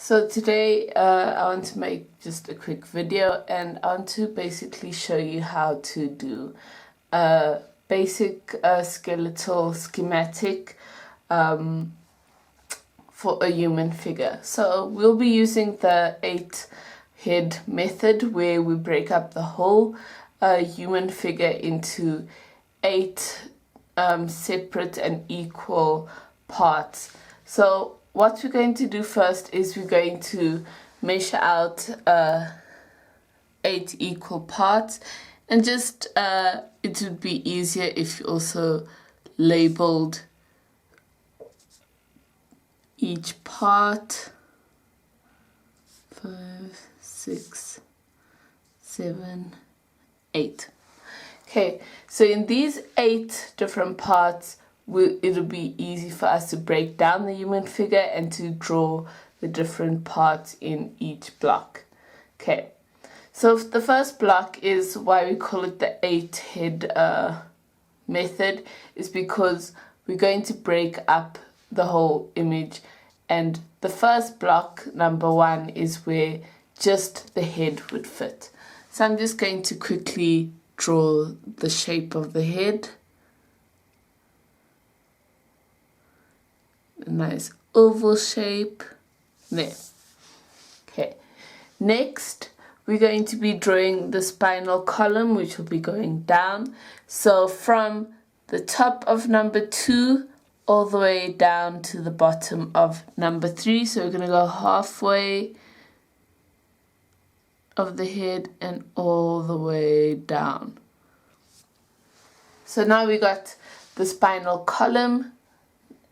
So today I want to make just a quick video, and I want to basically show you how to do a basic skeletal schematic for a human figure. So we'll be using the 8 head method, where we break up the whole human figure into 8 separate and equal parts. So what we're going to do first is we're going to measure out 8 equal parts, and just it would be easier if you also labeled each part. 5, 6, 7, 8. Okay, so in these 8 different parts, it'll be easy for us to break down the human figure and to draw the different parts in each block. Okay, so the first block is why we call it the 8 head method, is because we're going to break up the whole image, and the first block, number 1, is where just the head would fit. So I'm just going to quickly draw the shape of the head. A nice oval shape there. Okay, next we're going to be drawing the spinal column, which will be going down. So from the top of number 2 all the way down to the bottom of number 3. So we're going to go halfway of the head and all the way down. So now we got the spinal column,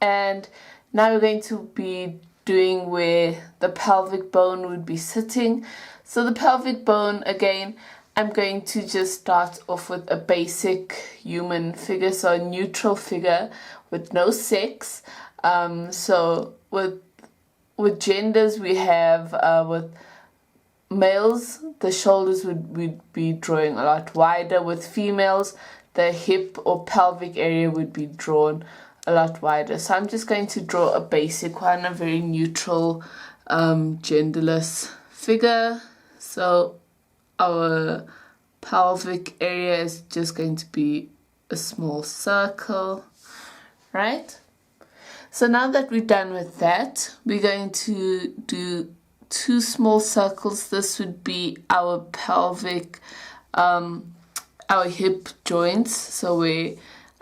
and now we're going to be doing where the pelvic bone would be sitting. So the pelvic bone, again, I'm going to just start off with a basic human figure, so a neutral figure with no sex. So with genders, we have with males, the shoulders would be drawing a lot wider. With females, the hip or pelvic area would be drawn a lot wider. So I'm just going to draw a basic one, a very neutral, genderless figure. So our pelvic area is just going to be a small circle, right? So now that we're done with that, we're going to do 2 small circles. This would be our pelvic, our hip joints, so where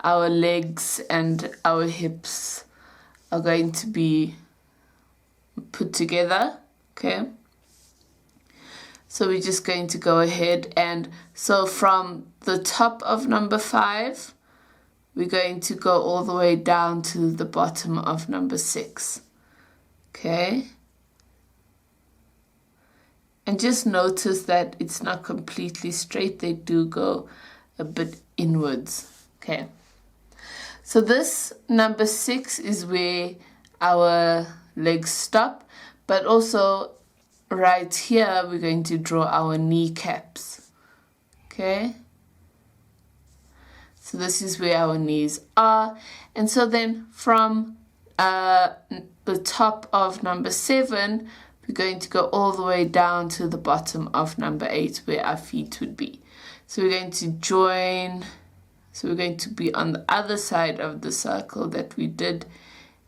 our legs and our hips are going to be put together. Okay, so we're just going to go ahead, and so from the top of number 5, we're going to go all the way down to the bottom of number 6. Okay, and just notice that it's not completely straight. They do go a bit inwards. Okay, so this number 6 is where our legs stop, but also right here we're going to draw our kneecaps. Okay, so this is where our knees are, and so then from the top of number 7, we're going to go all the way down to the bottom of number 8, where our feet would be. So we're going to join, so we're going to be on the other side of the circle that we did,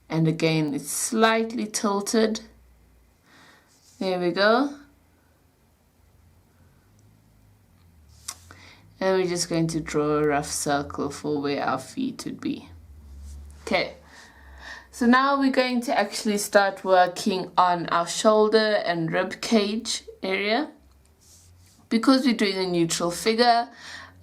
and again it's slightly tilted. There we go. And we're just going to draw a rough circle for where our feet would be. Okay, so now we're going to actually start working on our shoulder and rib cage area. Because we're doing a neutral figure,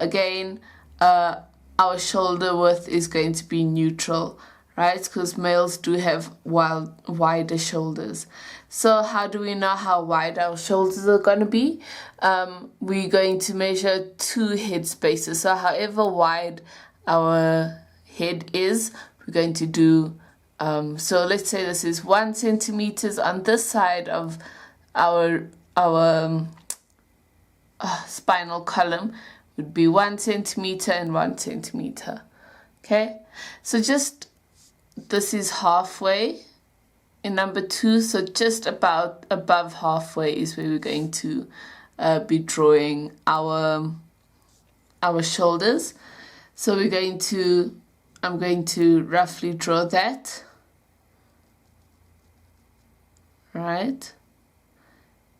again, our shoulder width is going to be neutral, right? Because males do have wider shoulders. So how do we know how wide our shoulders are going to be? We're going to measure 2 head spaces. So however wide our head is, we're going to do, so let's say this is 1 centimeters on this side of our spinal column, would be 1 centimeter and 1 centimeter. Okay, so just this is halfway, in number 2, so just about above halfway is where we're going to be drawing our shoulders. So I'm going to roughly draw that, right?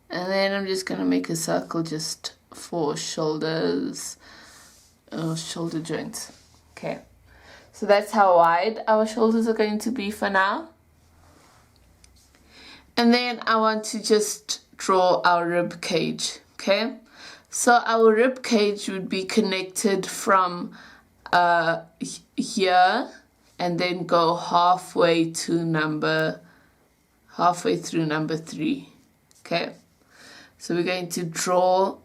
And then I'm just going to make a circle just for shoulders, shoulder joints. Okay, so that's how wide our shoulders are going to be for now. And then I want to just draw our rib cage, okay? So our rib cage would be connected from here and then go halfway through number 3, okay? So we're going to draw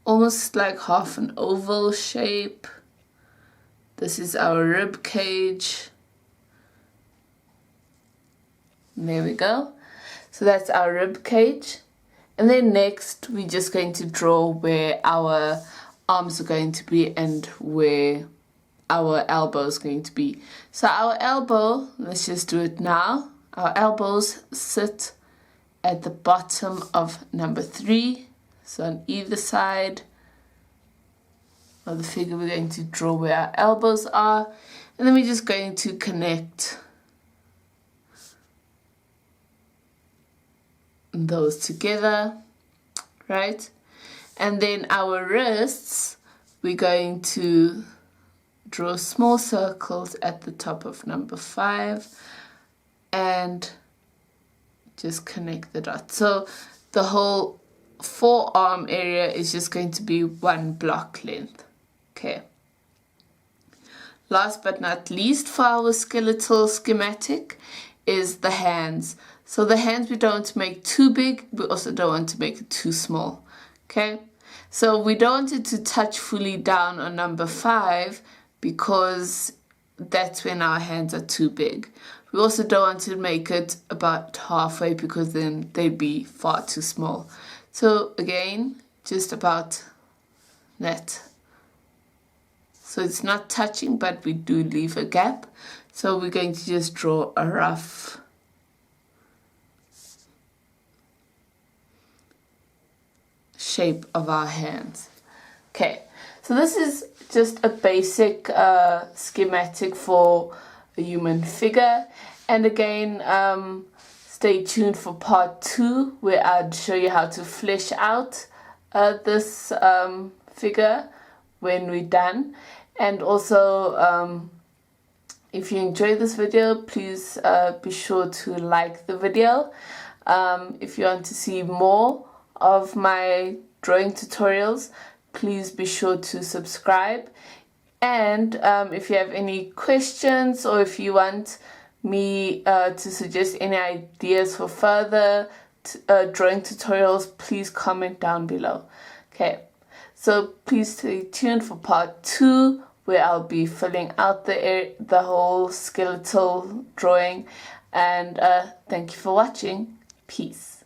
almost like half an oval shape. This is our rib cage. There we go. So that's our rib cage. And then next we're just going to draw where our arms are going to be and where our elbow is going to be. So our elbow, let's just do it now. Our elbows sit at the bottom of number 3. So on either side of the figure we're going to draw where our elbows are. And then we're just going to connect those together, right? And then our wrists, we're going to draw small circles at the top of number 5 and just connect the dots. So the whole forearm area is just going to be 1 block length. Okay. Last but not least for our skeletal schematic is the hands. So the hands we don't want to make too big, we also don't want to make it too small, okay? So we don't want it to touch fully down on number 5 because that's when our hands are too big. We also don't want to make it about halfway because then they'd be far too small. So again, just about that. So it's not touching, but we do leave a gap. So we're going to just draw a rough shape of our hands. Okay, so this is just a basic schematic for a human figure. And again, stay tuned for part 2 where I'd show you how to flesh out this figure when we're done. And also, if you enjoyed this video, please be sure to like the video. If you want to see more of my drawing tutorials, please be sure to subscribe. And if you have any questions or if you want me to suggest any ideas for further drawing tutorials, please comment down below. Okay, so please stay tuned for part 2 where I'll be filling out the whole skeletal drawing. And thank you for watching. Peace.